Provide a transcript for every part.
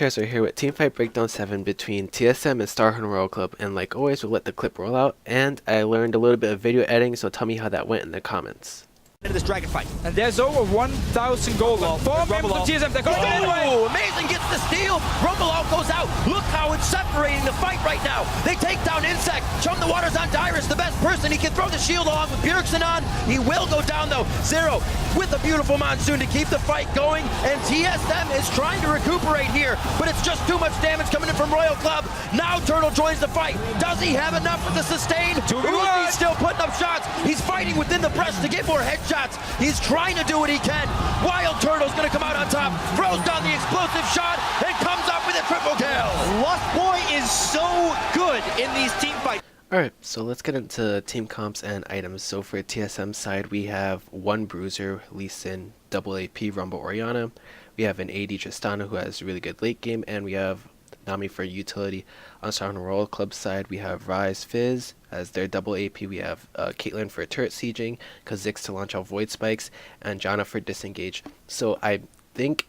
Tears are here with Teamfight Breakdown 7 between TSM and Starhorn Royal Club, and like always we'll let the clip roll out, and I learned a little bit of video editing, so tell me how that went in the comments. Into this dragon fight. And there's over 1,000 gold. 4 members of TSM that goes anyway. Amazing gets the steal. Rumble goes out. Look how it's separating the fight right now. They take down Insect. Chum the waters on Dyrus, the best person. He can throw the shield along with Bjergsen on. He will go down though. Zero with a beautiful monsoon to keep the fight going. And TSM is trying to recuperate here, but it's just too much damage coming in from Royal Club. Now Turtle joins the fight. Does he have enough for the sustain? Uzi's still putting up shots. He's fighting within the press to get more headshots. He's trying to do what he can. Wild Turtle's gonna come out on top, throws down the explosive shot, and comes up with a triple kill. Lost Boy is so good in these team fights. Alright, so let's get into team comps and items. So for TSM side, we have one Bruiser, Lee Sin, double AP, Rumble Orianna. We have an AD Tristana who has a really good late game, and we have Nami for utility. On Starhorn Royal Club side, we have Ryze, Fizz as their double AP. We have Caitlyn for turret sieging, Kha'Zix to launch out void spikes, and Janna for disengage. So I think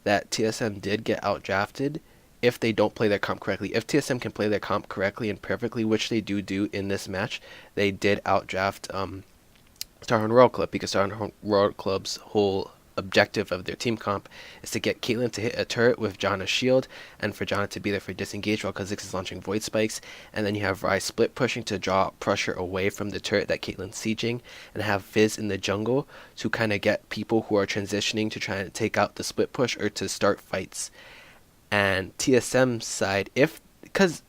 that TSM did get outdrafted if they don't play their comp correctly. If TSM can play their comp correctly and perfectly, which they do in this match, they did outdraft Starhorn Royal Club, because Starhorn Royal Club's whole objective of their team comp is to get Caitlyn to hit a turret with Janna's shield, and for Janna to be there for disengage while Kha'Zix is launching void spikes. And then you have Ryze split pushing to draw pressure away from the turret that Caitlyn's sieging, and have Fizz in the jungle to kind of get people who are transitioning to try and take out the split push or to start fights. And TSM side, because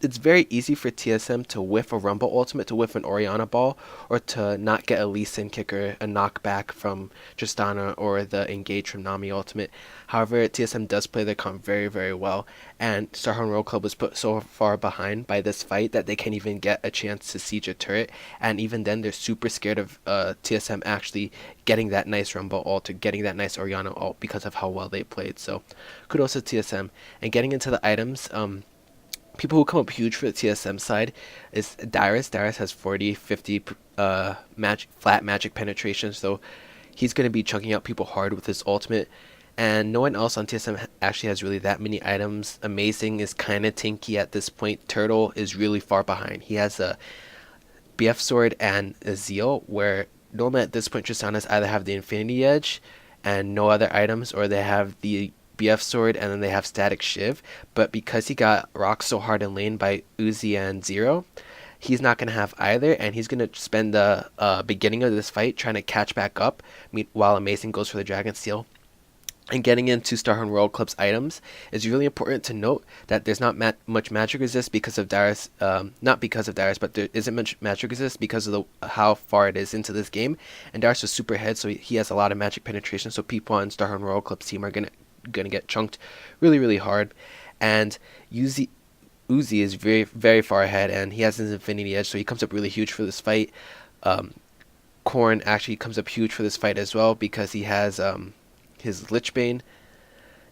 it's very easy for TSM to whiff a Rumble ultimate, to whiff an Orianna ball, or to not get a Lee Sin kicker, a knockback from Tristana, or the engage from Nami ultimate. However, TSM does play their comp very, very well, and Starhorn Royal Club was put so far behind by this fight that they can't even get a chance to siege a turret, and even then they're super scared of TSM actually getting that nice Rumble ult or getting that nice Orianna ult because of how well they played. So kudos to TSM. And getting into the items, people who come up huge for the TSM side is Dyrus. Dyrus has 40-50 flat magic penetration, so he's going to be chunking out people hard with his ultimate. And no one else on TSM actually has really that many items. Amazing is kind of tinky at this point. Turtle is really far behind. He has a BF Sword and a Zeal, where normally at this point Tristana's either have the Infinity Edge and no other items, or they have the BF Sword and then they have Static Shiv. But because he got rocked so hard in lane by Uzi and Zero, he's not going to have either, and he's going to spend the beginning of this fight trying to catch back up while Amazing goes for the Dragon Steel. And getting into Starhorn Royal Club's items, it's really important to note that there's not much magic resist because of Dyrus, not because of Dyrus, but there isn't much magic resist because of how far it is into this game. And Dyrus was super ahead, so he has a lot of magic penetration, so people on Starhorn Royal Club's team are gonna get chunked really, really hard. And Uzi is very, very far ahead, and he has his Infinity Edge, so he comes up really huge for this fight. Korn actually comes up huge for this fight as well, because he has his Lichbane,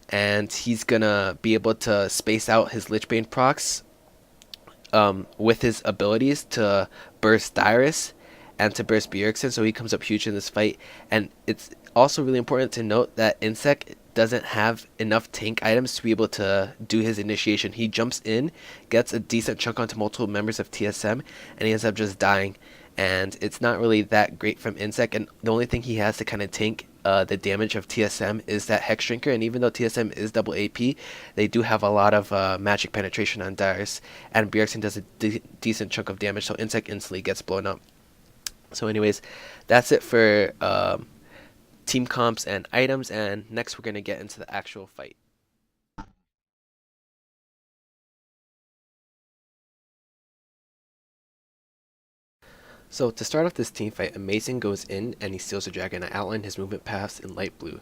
and he's gonna be able to space out his Lichbane procs with his abilities to burst Dyrus and to burst Bjergsen, so he comes up huge in this fight. And it's also really important to note that Insect doesn't have enough tank items to be able to do his initiation. He jumps in, gets a decent chunk onto multiple members of TSM, and he ends up just dying. And it's not really that great from Insect, and the only thing he has to kind of tank the damage of TSM is that Hex Drinker. And even though TSM is double AP, they do have a lot of magic penetration on Dyrus, and Bjergsen does a decent chunk of damage, so Insect instantly gets blown up. So anyways, that's it for team comps and items, and next we're going to get into the actual fight. So to start off this team fight, Amazing goes in and he steals a dragon. I outlined his movement paths in light blue.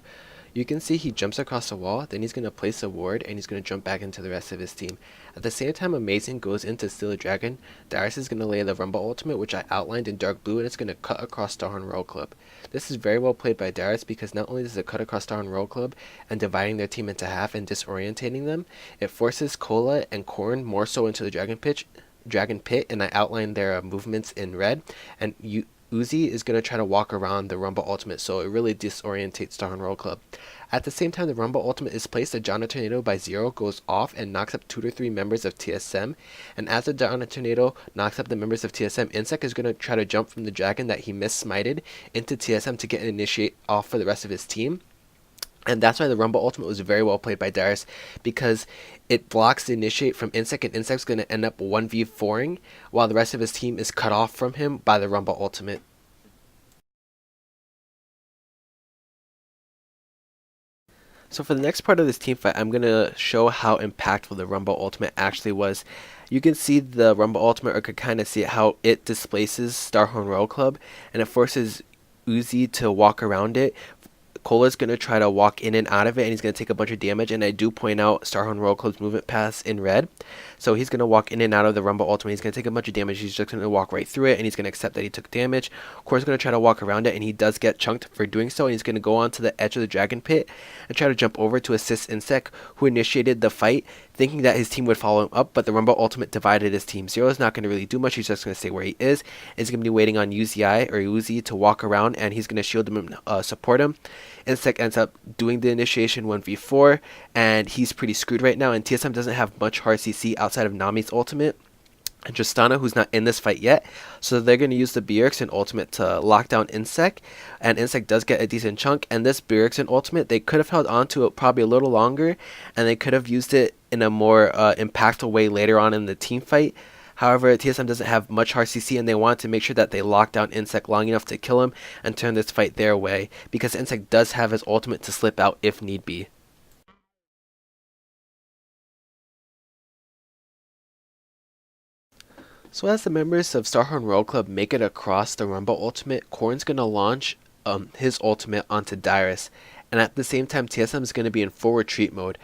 You can see he jumps across the wall, then he's going to place a ward, and he's going to jump back into the rest of his team. At the same time Amazing goes in to steal a dragon, Dyrus is going to lay the Rumble ultimate, which I outlined in dark blue, and it's going to cut across Starhorn Royal Club. This is very well played by Dyrus, because not only does it cut across Starhorn Royal Club and dividing their team into half and disorientating them, it forces Cola and Korn more so into the Dragon Pit, and I outlined their movements in red. And Uzi is going to try to walk around the Rumble ultimate, so it really disorientates Starhorn Royal Club. At the same time the Rumble ultimate is placed, the Giant Tornado by Zero goes off and knocks up 2 to 3 members of TSM. And as the Giant Tornado knocks up the members of TSM, Insect is going to try to jump from the dragon that he missmited into TSM to get an initiate off for the rest of his team. And that's why the Rumble ultimate was very well played by Darius, because it blocks the initiate from Insect, and Insect's going to end up 1v4ing while the rest of his team is cut off from him by the Rumble ultimate. So for the next part of this team fight, I'm going to show how impactful the Rumble ultimate actually was. You can see the Rumble ultimate, or could kind of see how it displaces Starhorn Royal Club, and it forces Uzi to walk around it. Cola's going to try to walk in and out of it, and he's going to take a bunch of damage, and I do point out Starhorn Royal Club's movement paths in red. So he's going to walk in and out of the Rumble ultimate, he's going to take a bunch of damage, he's just going to walk right through it, and he's going to accept that he took damage. Cora's going to try to walk around it, and he does get chunked for doing so, and he's going to go on to the edge of the dragon pit and try to jump over to assist Insect, who initiated the fight, thinking that his team would follow him up, but the Rumble ultimate divided his team. Zero is not going to really do much, he's just going to stay where he is. He's going to be waiting on Uzi to walk around, and he's going to shield him and support him. Insect ends up doing the initiation 1v4, and he's pretty screwed right now, and TSM doesn't have much hard CC outside of Nami's ultimate and Tristana, who's not in this fight yet, so they're going to use the Bjergsen ultimate to lock down Insect, and Insect does get a decent chunk, and this Bjergsen ultimate, they could have held on to it probably a little longer, and they could have used it in a more impactful way later on in the team fight. However, TSM doesn't have much hard CC, and they wanted to make sure that they lock down Insect long enough to kill him and turn this fight their way, because Insect does have his ultimate to slip out if need be. So as the members of Starhorn Royal Club make it across the Rumble ultimate, Corrin's going to launch his ultimate onto Dyrus, and at the same time TSM is going to be in full retreat mode,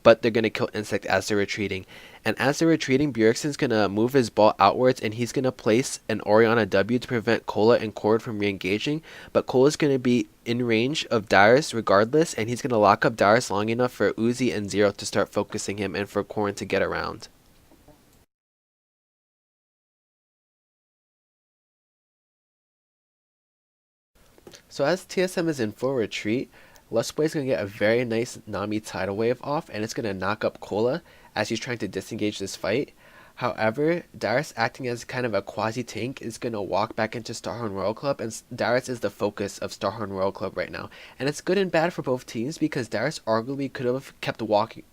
but they're going to kill Insect as they're retreating. And as they're retreating, Bjergsen's going to move his ball outwards, and he's going to place an Orianna W to prevent Cola and Corrin from re-engaging, but Cola's going to be in range of Dyrus regardless, and he's going to lock up Dyrus long enough for Uzi and Zero to start focusing him and for Corrin to get around. So as TSM is in full retreat, Lolesports is going to get a very nice Nami tidal wave off, and it's going to knock up Cola as he's trying to disengage this fight. However, Dyrus, acting as kind of a quasi-tank, is going to walk back into Starhorn Royal Club, and Dyrus is the focus of Starhorn Royal Club right now. And it's good and bad for both teams, because Dyrus arguably could have kept walking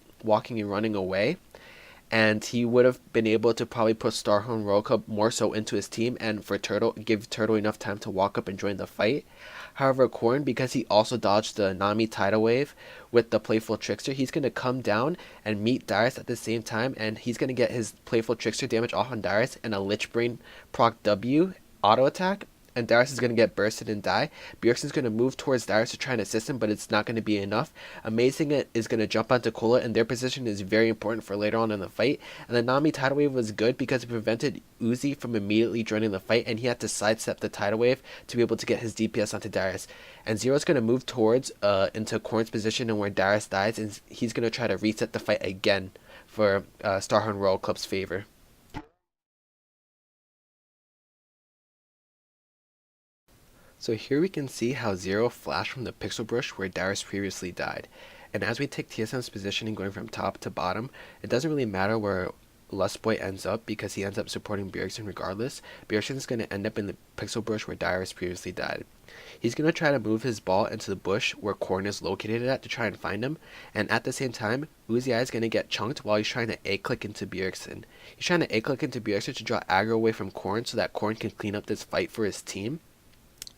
and running away, and he would have been able to probably put Starhorn Royal Club more so into his team, and for Turtle, give Turtle enough time to walk up and join the fight. However, Corrin, because he also dodged the Nami tidal wave with the Playful Trickster, he's going to come down and meet Dyrus at the same time, and he's going to get his Playful Trickster damage off on Dyrus and a Lich Brain proc W auto attack, and Dyrus is going to get bursted and die. Bjergsen's going to move towards Dyrus to try and assist him, but it's not going to be enough. Amazing It is going to jump onto Cola, and their position is very important for later on in the fight. And the Nami tidal wave was good because it prevented Uzi from immediately joining the fight, and he had to sidestep the tidal wave to be able to get his DPS onto Dyrus. And Zero's going to move towards into Corrin's position and where Dyrus dies, and he's going to try to reset the fight again for Starhorn Royal Club's favor. So here we can see how Zero flashed from the pixel bush where Dyrus previously died. And as we take TSM's positioning going from top to bottom, it doesn't really matter where Lolesports ends up because he ends up supporting Bjergsen regardless. Bjergsen is going to end up in the pixel bush where Dyrus previously died. He's going to try to move his ball into the bush where Corrin is located at to try and find him, and at the same time, Uzi is going to get chunked while he's trying to A-click into Bjergsen. He's trying to A-click into Bjergsen to draw aggro away from Corrin so that Corrin can clean up this fight for his team.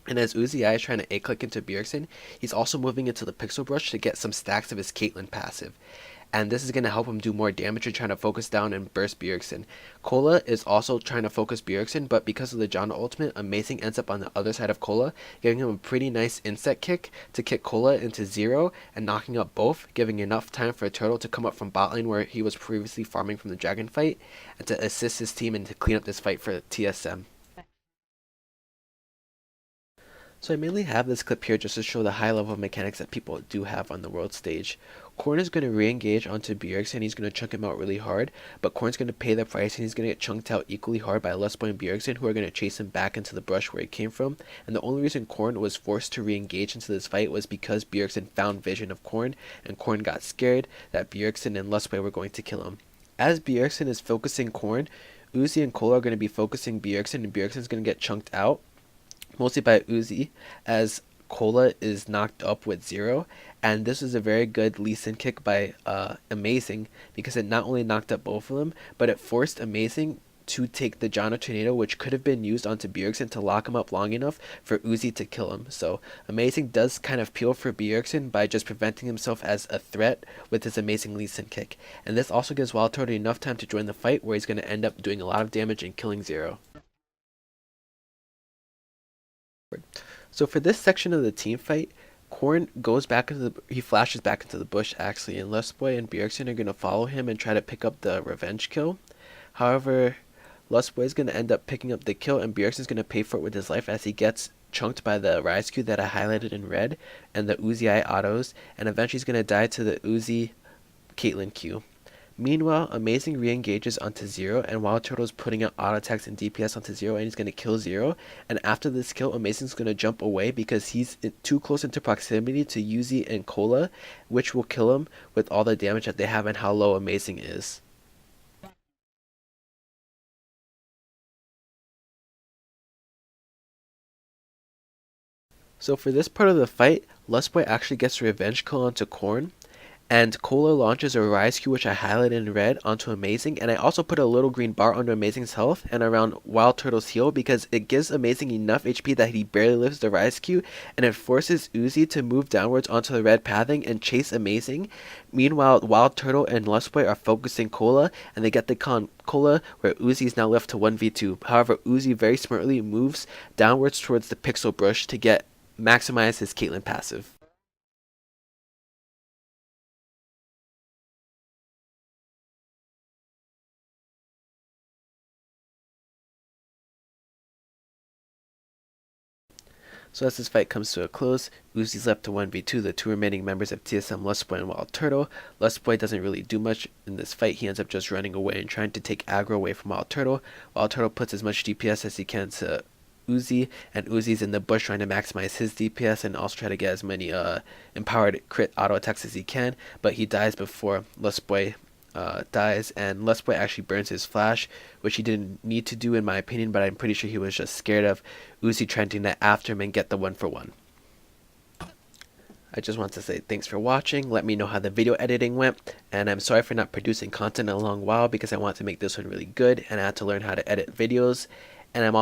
And as Uzi is trying to A-click into Bjergsen, he's also moving into the pixel brush to get some stacks of his Caitlyn passive. And this is going to help him do more damage and trying to focus down and burst Bjergsen. Cola is also trying to focus Bjergsen, but because of the Janna ultimate, Amazing ends up on the other side of Cola, giving him a pretty nice insect kick to kick Cola into zero and knocking up both, giving enough time for Turtle to come up from bot lane where he was previously farming from the dragon fight, and to assist his team and to clean up this fight for TSM. So I mainly have this clip here just to show the high level of mechanics that people do have on the world stage. Korn is going to re-engage onto Bjergsen, and he's going to chunk him out really hard, but Korn's going to pay the price, and he's going to get chunked out equally hard by lolesports and Bjergsen, who are going to chase him back into the brush where he came from. And the only reason Korn was forced to re-engage into this fight was because Bjergsen found vision of Korn, and Korn got scared that Bjergsen and lolesports were going to kill him. As Bjergsen is focusing Korn, Uzi and Cola are going to be focusing Bjergsen, and Bjergsen's going to get chunked out, mostly by Uzi, as Cola is knocked up with 0, and this was a very good Lee Sin kick by Amazing, because it not only knocked up both of them, but it forced Amazing to take the Jana Tornado, which could have been used onto Bjergsen to lock him up long enough for Uzi to kill him. So Amazing does kind of peel for Bjergsen by just preventing himself as a threat with his amazing Lee Sin kick, and this also gives Wild Turtle enough time to join the fight, where he's going to end up doing a lot of damage and killing 0. So for this section of the team fight, Korn goes back into he flashes back into the bush actually, and lolesports and Bjergsen are going to follow him and try to pick up the revenge kill. However, lolesports is going to end up picking up the kill, and Bjergsen is going to pay for it with his life as he gets chunked by the Rise Q that I highlighted in red and the Uzi I autos, and eventually he's going to die to the Uzi Caitlyn Q. Meanwhile, Amazing re-engages onto 0, and Wild Turtle's putting out auto attacks and DPS onto 0, and he's going to kill 0. And after this kill, Amazing's going to jump away because he's too close into proximity to Uzi and Cola, which will kill him with all the damage that they have and how low Amazing is. So for this part of the fight, lolesports actually gets a revenge kill onto Korn, and Cola launches a Rise Q, which I highlighted in red, onto Amazing, and I also put a little green bar under Amazing's health and around Wild Turtle's heal because it gives Amazing enough HP that he barely lives the Rise Q, and it forces Uzi to move downwards onto the red pathing and chase Amazing. Meanwhile, Wild Turtle and lolesports are focusing Cola, and they get the Cola, where Uzi is now left to 1v2. However, Uzi very smartly moves downwards towards the Pixel Brush to maximize his Caitlyn passive. So as this fight comes to a close, Uzi's left to 1v2 the two remaining members of TSM, lolesports and Wild Turtle. lolesports doesn't really do much in this fight. He ends up just running away and trying to take aggro away from Wild Turtle. Wild Turtle puts as much DPS as he can to Uzi, and Uzi's in the bush trying to maximize his DPS and also try to get as many empowered crit auto attacks as he can, but he dies before lolesports dies, and lolesports actually burns his flash, which he didn't need to do in my opinion, but I'm pretty sure he was just scared of Uzi trying to net after him and get the 1-for-1. I just want to say thanks for watching. Let me know how the video editing went, and I'm sorry for not producing content in a long while because I want to make this one really good and I had to learn how to edit videos, and I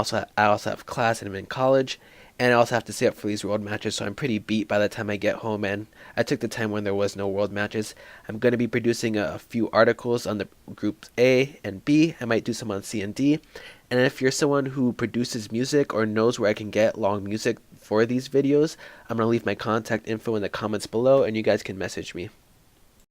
also have class and I'm in college, and I also have to stay up for these world matches, so I'm pretty beat by the time I get home, and I took the time when there was no world matches. I'm going to be producing a few articles on the groups A and B. I might do some on C and D. And if you're someone who produces music or knows where I can get long music for these videos, I'm going to leave my contact info in the comments below, and you guys can message me.